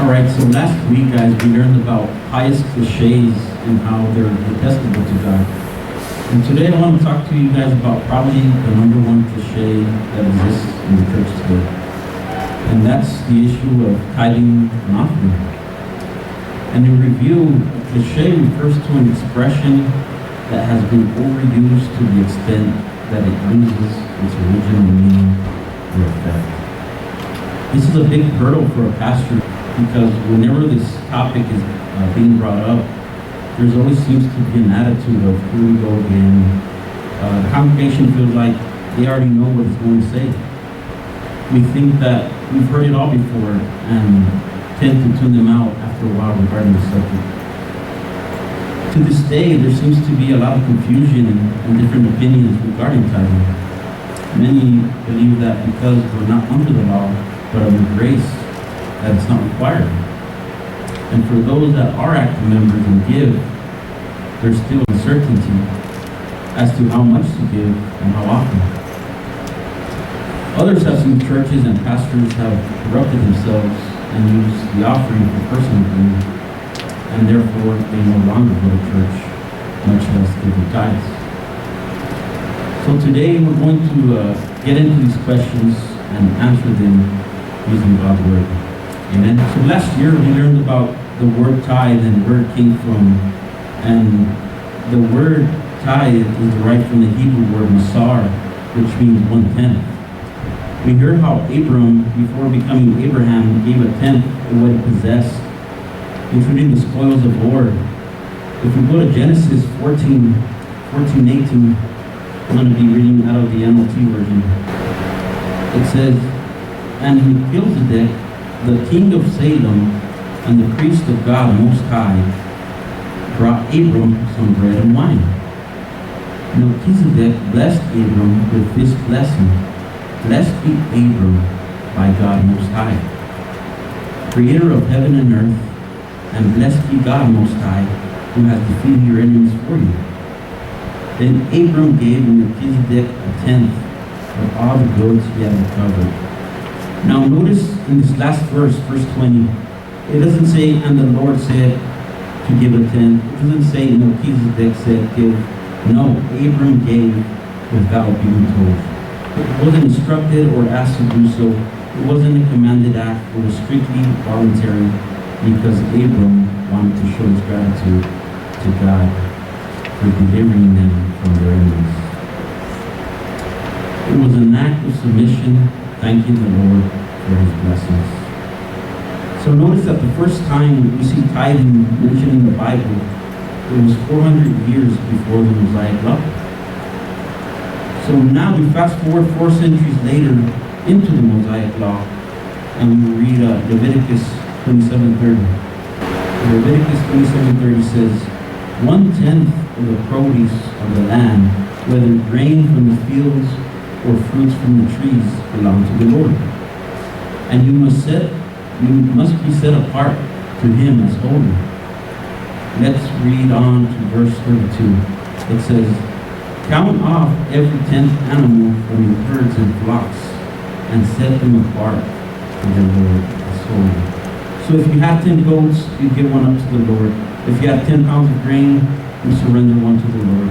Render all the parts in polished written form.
Alright, so last week, guys, we learned about pious cliches and how they're detestable to God. And today I want to talk to you guys about probably the number one cliche that exists in the church today. And that's the issue of tithing and offering. And in review, a cliche refers to an expression that has been overused to the extent that it loses its original meaning or effect. This is a big hurdle for a pastor because whenever this topic is being brought up, there's always seems to be an attitude of here we go again. The congregation feels like they already know what it's going to say. We think that we've heard it all before and tend to tune them out after a while regarding the subject. To this day, there seems to be a lot of confusion and different opinions regarding tithing. Many believe that because we're not under the law, but under grace, that it's not required. And for those that are active members and give, there's still uncertainty as to how much to give and how often. Others have seen churches and pastors have corrupted themselves and used the offering for personal gain, and therefore they no longer go to church, much less give the tithes. So today we're going to get into these questions and answer them using God's Word. Amen. So last year we learned about the word tithe and where it came from. And the word tithe is derived from the Hebrew word masar, which means 1/10. We heard how Abram, before becoming Abraham, gave a tenth of what he possessed, including the spoils of war. If we go to Genesis 14:18, I'm going to be reading out of the NLT version. It says, "And Melchizedek, the king of Salem, and the priest of God Most High, brought Abram some bread and wine. Melchizedek blessed Abram with this blessing: Blessed be Abram by God Most High, creator of heaven and earth, and blessed be God Most High, who has defeated your enemies for you." Then Abram gave Melchizedek a tenth of all the goods he had recovered. Now notice in this last verse, verse 20, it doesn't say, "And the Lord said to give a tenth." It doesn't say Melchizedek said give. No, Abram gave without being told. It wasn't instructed or asked to do so. It wasn't a commanded act. It was strictly voluntary because Abram wanted to show his gratitude to God for delivering them from their enemies. It was an act of submission, thanking the Lord for his blessings. So notice that the first time we see tithing mentioned in the Bible, it was 400 years before the Mosaic Law. So now we fast forward 4 centuries later into the Mosaic Law, and we read Leviticus 27:30. Leviticus 27:30 says, "1/10 of the produce of the land, whether grain from the fields or fruits from the trees, belong to the Lord. And you must be set apart to him as holy." Let's read on to verse 32. It says, "Count off every 10th animal from your herds and flocks, and set them apart to the Lord as holy." So if you have 10 goats, you give one up to the Lord. If you have 10 pounds of grain, you surrender one to the Lord.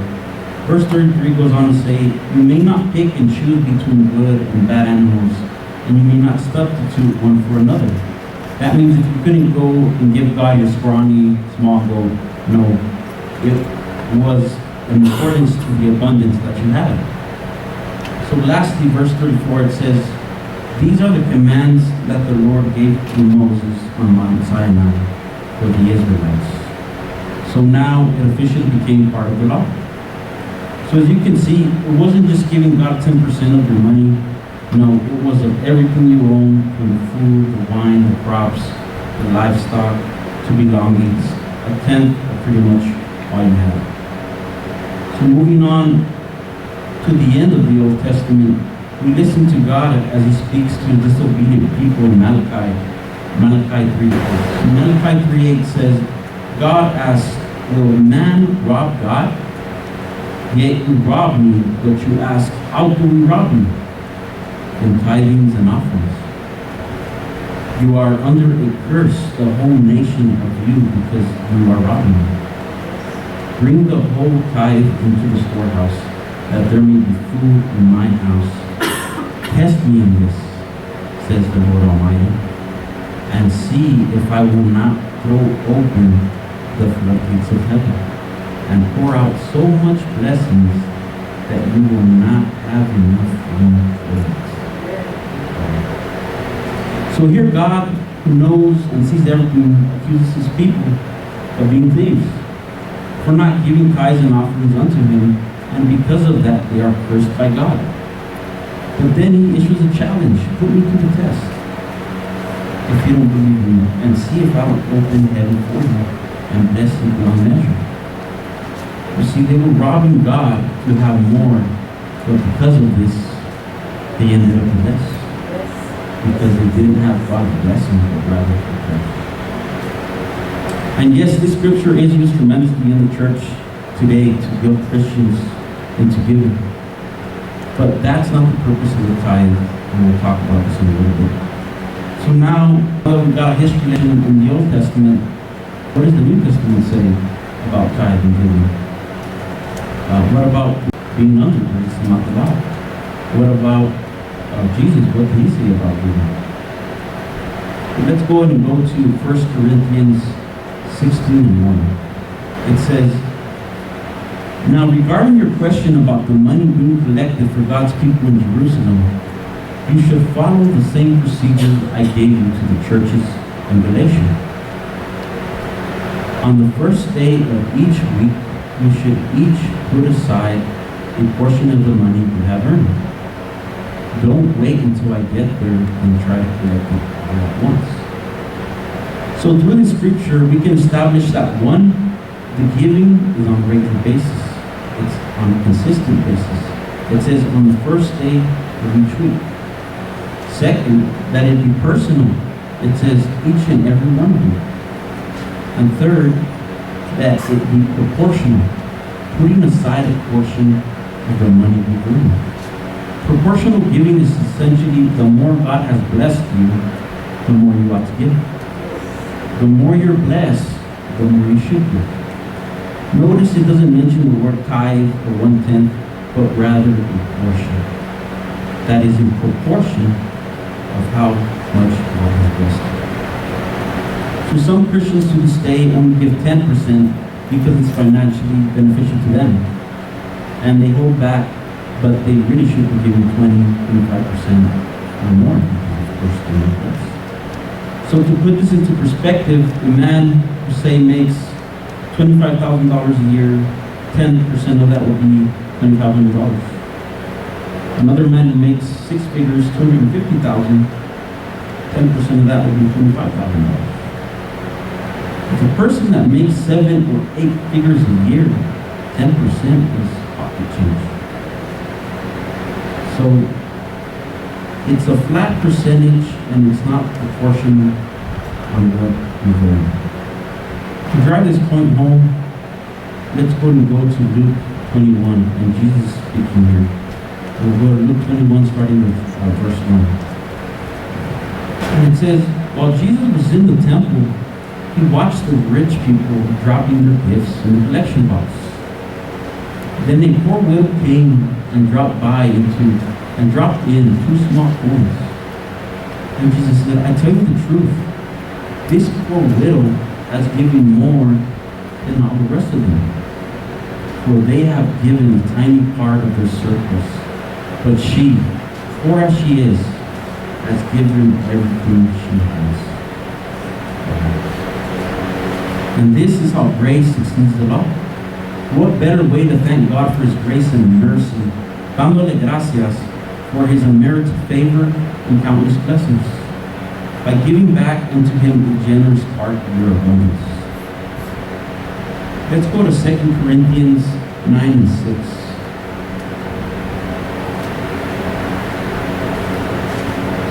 Verse 33 goes on to say, "You may not pick and choose between good and bad animals, and you may not substitute one for another." That means if you couldn't go and give God your scrawny, small goat, no, it was in accordance to the abundance that you had. So lastly, verse 34, it says, "These are the commands that the Lord gave to Moses on Mount Sinai for the Israelites." So now it officially became part of the law. So as you can see, it wasn't just giving God 10% of your money. No, it was of everything you own, from the food, the wine, the crops, the livestock, to belongings. A tenth of pretty much all you have. So moving on to the end of the Old Testament, we listen to God as he speaks to disobedient people in Malachi 3:8. Malachi 3:8 says, God asks, "Will man rob God? Yet you rob me, but you ask, how do we rob you? In tithings and offerings." You are under a curse, the whole nation of you, because you are robbing me. Bring the whole tithe into the storehouse, that there may be food in my house. Test me in this, says the Lord Almighty, and see if I will not throw open the floodgates of heaven and pour out so much blessings that you will not have enough room for it. So here God, who knows and sees everything, accuses his people of being thieves, for not giving tithes and offerings unto him, and because of that they are cursed by God. But then he issues a challenge: put me to the test, if you don't believe me, and see if I will open heaven for you and bless you beyond measure. You see, they were robbing God to have more, but because of this, they ended up less. Because they didn't have God's blessing, but rather the. And yes, this scripture is used tremendously in the church today to guilt Christians into giving. But that's not the purpose of the tithe, and we'll talk about this in a little bit. So now, we've got a history lesson in the Old Testament. What does the New Testament say about tithe and giving? What about being under grace and not the law? What about Jesus? What did he say about giving? Let's go ahead and go to 1 Corinthians 16:1. It says, now regarding your question about the money being collected for God's people in Jerusalem, you should follow the same procedure I gave you to the churches in Galatia. On the first day of each week, you should each put aside a portion of the money you have earned. Don't wait until I get there and try to collect it all at once. So through this scripture, we can establish that one, the giving is on a regular basis. It's on a consistent basis. It says on the first day of each week. Second, that it be personal. It says each and every one of you. And third, that it be proportional, putting aside a portion of the money you earn. Proportional giving is essentially the more God has blessed you, the more you ought to give. The more you're blessed, the more you should give. Notice it doesn't mention the word tithe or 1/10, but rather a portion. That is in proportion of how much God has blessed you. So some Christians to this day only give 10% because it's financially beneficial to them. And they hold back, but they really should be giving 20-25% or more because of course they're not blessed. So to put this into perspective, a man who say makes $25,000 a year, 10% of that will be $2,500. Another man who makes six figures, $250,000, 10% of that will be $25,000. If a person that makes 7 or 8 figures a year, 10% is pocket change. So it's a flat percentage and it's not proportional on what you've earned. To drive this point home, let's go to Luke 21, and Jesus is speaking here. We'll go to Luke 21, starting with verse 1. And it says, while Jesus was in the temple, he watched the rich people dropping their gifts in the collection box. Then a poor widow came and dropped in 2 small coins. And Jesus said, I tell you the truth, this poor widow has given more than all the rest of them. For they have given a tiny part of their surplus. But she, poor as she is, has given everything she has. And this is how grace exceeds the law. What better way to thank God for his grace and mercy, dándole gracias for his unmerited favor and countless blessings, by giving back unto him the generous part of your abundance. Let's go to 2 Corinthians 9 and 6.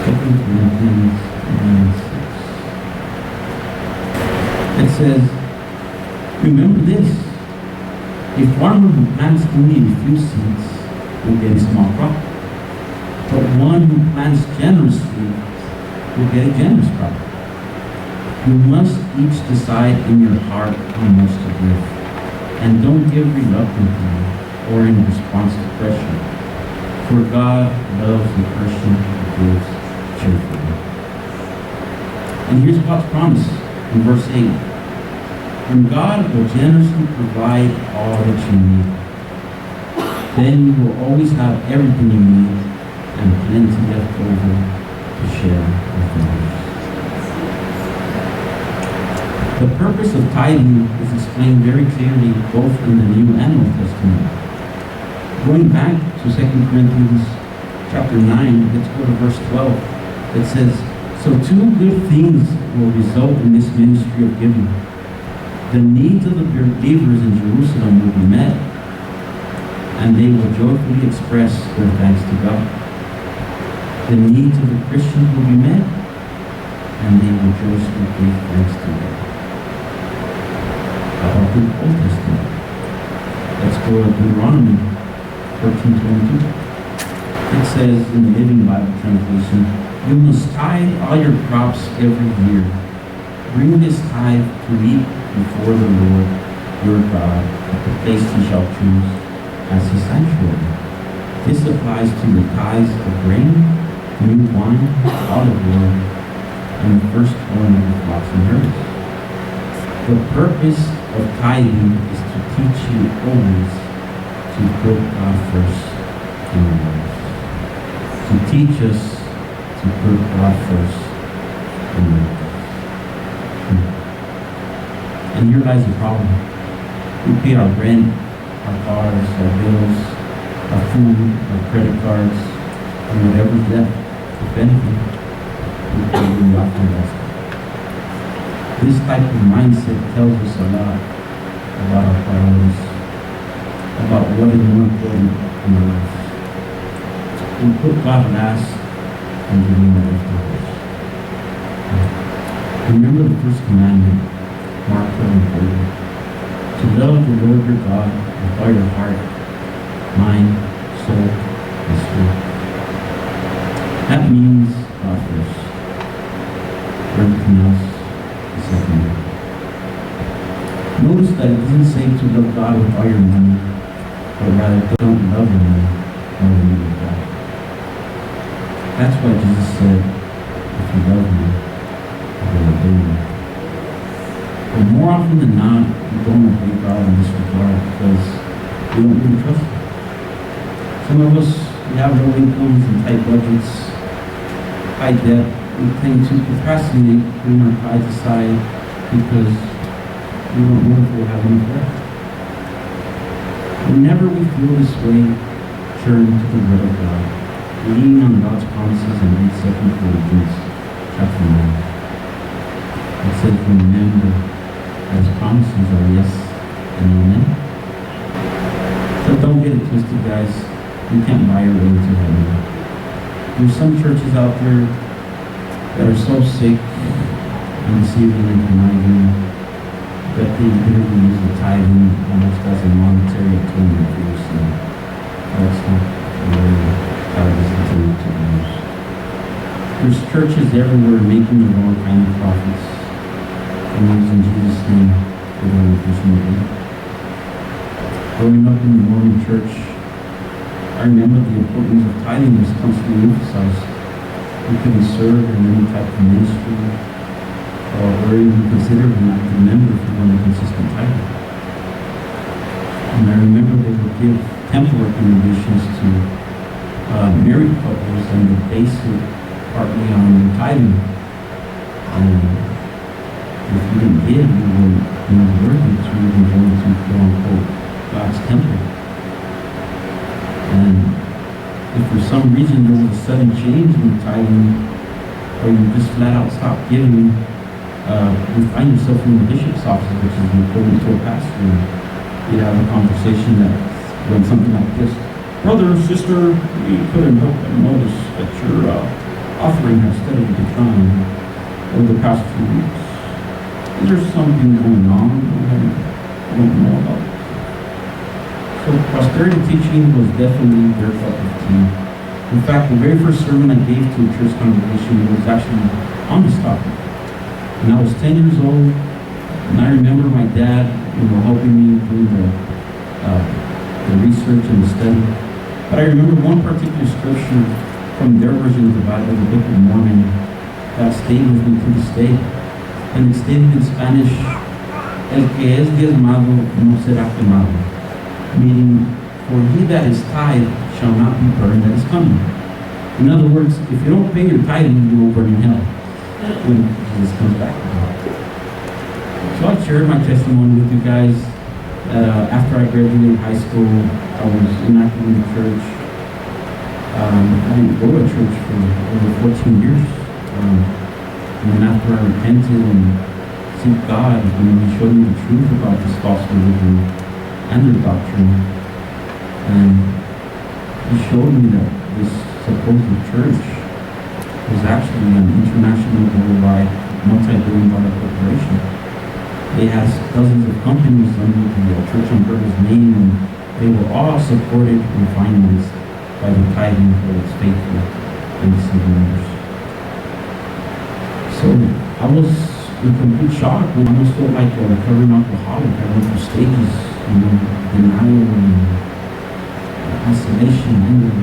2 Corinthians 9 and 6. It says, remember this, a farmer who plants only a few seeds will get a small crop, but one who plants generously will get a generous crop. You must each decide in your heart how much to give. And don't give reluctantly or in response to pressure. For God loves the person who gives cheerfully. And here's God's promise in verse 8. And God will generously provide all that you need. Then you will always have everything you need and plenty left over to share with others. The purpose of tithing is explained very clearly both in the New and Old Testament. Going back to 2 Corinthians chapter 9, let's go to verse 12. It says, "So two good things will result in this ministry of giving. The needs of the believers in Jerusalem will be met, and they will joyfully express their thanks to God. The needs of the Christians will be met, and they will joyfully give thanks to God." How about the Old Testament? Let's go to Deuteronomy 13:22. It says in the Living Bible translation, "You must tithe all your crops every year. Bring this tithe to eat before the Lord your God at the place he shall choose as his sanctuary. This applies to the tithes of grain, new wine, olive oil, and the firstborn of the flocks and herds." The purpose of tithing is to teach you always to put God first in your life. To teach us to put God first in your life. And here lies the problem. We pay our rent, our cars, our bills, our food, our credit cards, and whatever's left, if anything, we pay really often less. This type of mindset tells us a lot about our priorities, about what is more important in our life. We put God last and give him the leftovers. Remember the first commandment, Mark 12:30, to love the Lord your God with all your heart, mind, soul, and spirit. That means God first. Everything else is secondary. Notice that it doesn't say to love God with all your money, but rather don't love your money more than you love God. That's why Jesus said, "If you love me, I will obey you." But more often than not, we don't obey God in this regard because we don't really trust him. Some of us, we have low incomes and tight budgets, high debt. We tend to procrastinate putting our tithes aside because we don't know if we'll have enough left. Whenever we feel this way, turn to the Word of God. Lean on God's promises and read 2 Corinthians chapter 9. It says, "Remember, His promises are yes and amen." So don't get it twisted, guys. You can't buy your way to heaven. There's some churches out there that are so sick and deceiving and conniving that they literally use the tithing almost as a monetary atonement for your sin. That's not the way God is intended to be used. There's churches everywhere making their own kind of profits and using Jesus' name for their own personal gain. Growing up in the Mormon church, I remember the importance of tithing was constantly emphasized. We couldn't serve in any type of ministry or even consider an active member if you weren't a consistent tither. And I remember they would give temple recommendations to married couples and would base it partly on tithing. And if you didn't give, you weren't worthy to even go into quote unquote God's temple. And if for some reason there was a sudden change in the tithing, or you just flat out stopped giving, you find yourself in the bishop's office, which is the equivalent to a pastor. You'd have a conversation that went something like this: "Brother or sister, we couldn't help but notice that your offering has steadily declined over the past few weeks. Is there something going on we don't know about?" So prosperity teaching was definitely their cup of tea. In fact, the very first sermon I gave to a church congregation was actually on this topic. And I was 10 years old, and I remember my dad, helping me do the research and the study. But I remember one particular scripture from their version of the Bible, the Book of Mormon, that stayed with me to this day. And it stated in Spanish, "El que es diezmado no será quemado," meaning, "For he that is tithe shall not be burned that is coming." In other words, if you don't pay your tithing, you will burn in hell when Jesus comes back. So I shared my testimony with you guys that after I graduated high school, I was inactive in the church. I didn't go to church for over 14 years. And then after I repented and seek God, He showed me the truth about this false religion and their doctrine. And He showed me that this supposed church was actually an international, worldwide, multi-billion-dollar corporation. They had dozens of companies under the church umbrella's name, and they were all supported and financed by the tithing for its faithful and deceiving members. So I was in complete shock. I almost felt like a recovering alcoholic. I went through stages, denial and isolation, anger.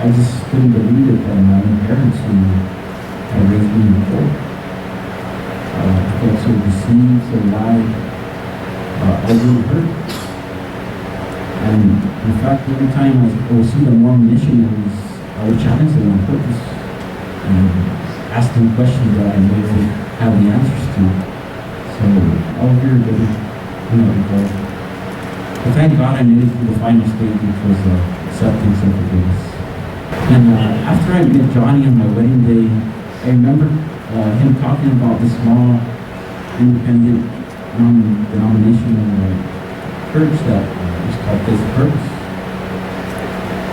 I just couldn't believe it that my own parents had raised me in the Lord. I felt so deceived, so lied, overly hurt. And in fact, every time I would see the Mormon missionaries, I would challenge them on purpose and ask them questions that I knew they would have the answers to. So I was very bitter in that regard. But thank God I made it through the final stage, which was acceptance and forgiveness. And after I met Johnny on my wedding day, I remember him talking about the small, independent, non-denominational church that was called Tithe Purpose.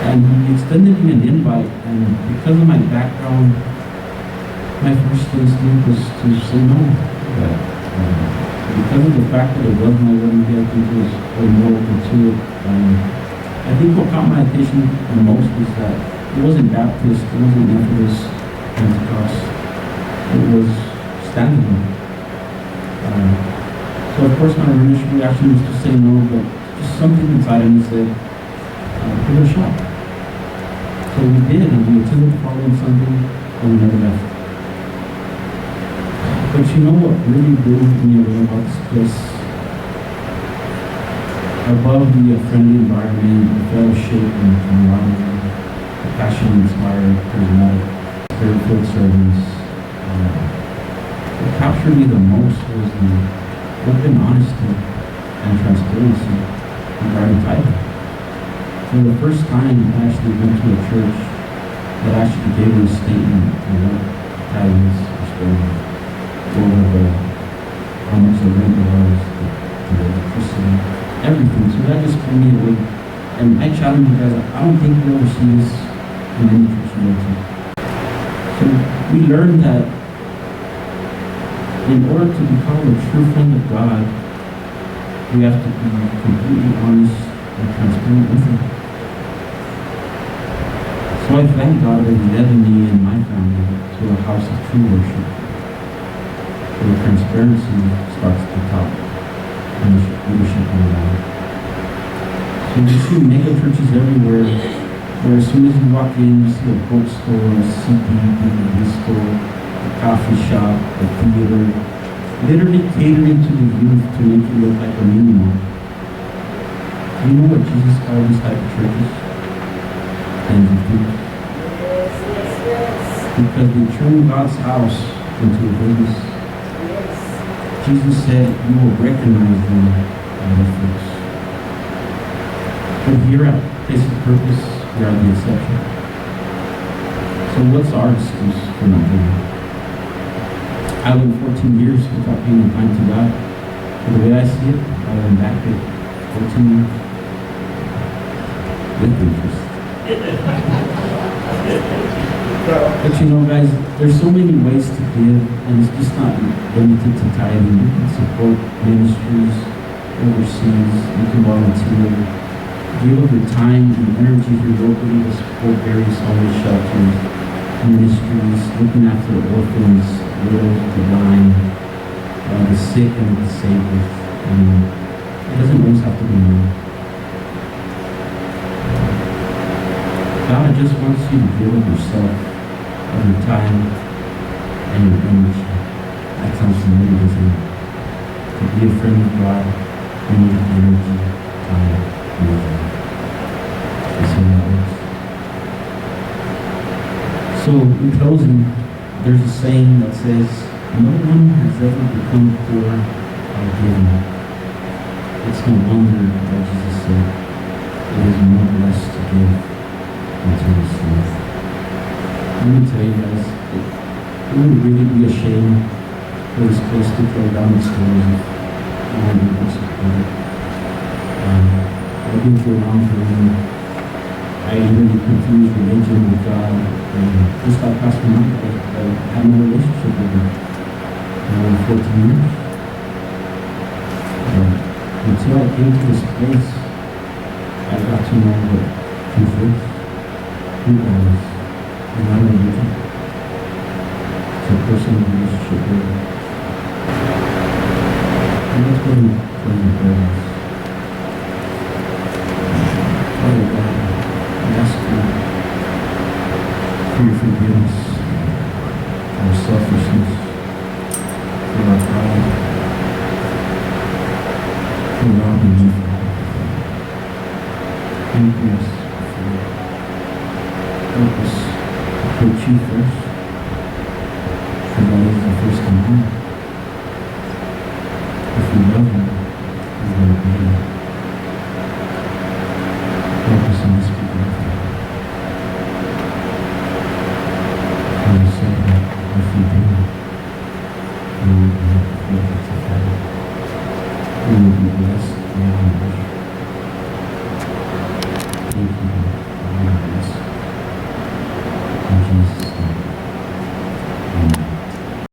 And he extended me an invite, and because of my background, my first instinct was to say no. But because of the fact that it was my wedding day, I think it was way more open to it. I think what caught my attention the most was that it wasn't Baptist, it wasn't Methodist, Pentecost. It was standalone. So of course my initial reaction was to say no, but just something inside of me said, give it a shot. So we did, and we attended the following Sunday, and we never left. But you know what really blew me away about this place? Above the friendly environment, the fellowship and camaraderie, the passion inspired, charismatic, spirit-filled servants, what captured me the most was the open honesty and transparency regarding tithing. For the first time, I actually went to a church that actually gave me a statement of what tithing is going over how much the rent was, the electricity, everything. So that just blew me away. And I challenge you guys, I don't think you ever see this in any church you go to. So we learned that in order to become a true friend of God, we have to be completely honest and transparent with Him. So I thank God that He led me and my family to a house of true worship, where transparency starts at the top and leadership on the bottom. So you see mega churches everywhere, where as soon as you walk in, you see a bookstore, a CD, DVD store, a coffee shop, a theater, literally catering to the youth to make you look like a minimal. Do you know what Jesus called these type of churches? Empty thieves. Because they turn God's house into a business. Jesus said, you will recognize them by their fruits. But here at Tithe Purpose, we are the exception. So what's our excuse for not doing it? I went 14 years without paying time to God. But the way I see it, I went back at 14 years with interest. But you know, guys, there's so many ways to give, and it's just not limited to tithing. You can support ministries overseas. You can volunteer. Give of your time and energy here locally to support various homeless shelters, ministries, looking after orphans, widows, the blind, the sick and the disabled. And it doesn't always have to be me. God just wants you to give of yourself, of your time, and your energy. That sounds familiar, doesn't it? To be a friend of God, you need energy, time, and love. That's how that works. So, in closing, there's a saying that says, no one has ever become poor by giving. It's no wonder that Jesus said, it is more blessed to give than to receive. Let me tell you guys, it would really be a shame for this place to throw down its doors if no one would support it. I've been around for a minute. I really confused religion with God, and just like Pastor Mike, I had no relationship with him for 14 years. Until I came to this place, I got to know what truth is, who God is, and not religion. It's a personal relationship with Him. And that's what I'm trying to pray with. Father God, I ask you for your forgiveness, for our selfishness, for our pride, for robbing you, Father. Thank you for help us to put you first, for that is the first commandment. If we love Him, we will obey Him. Help us in this people. And we say that if we do, we will be able to follow. We will be blessed beyond measure. Thank you for all of this. In Jesus' name.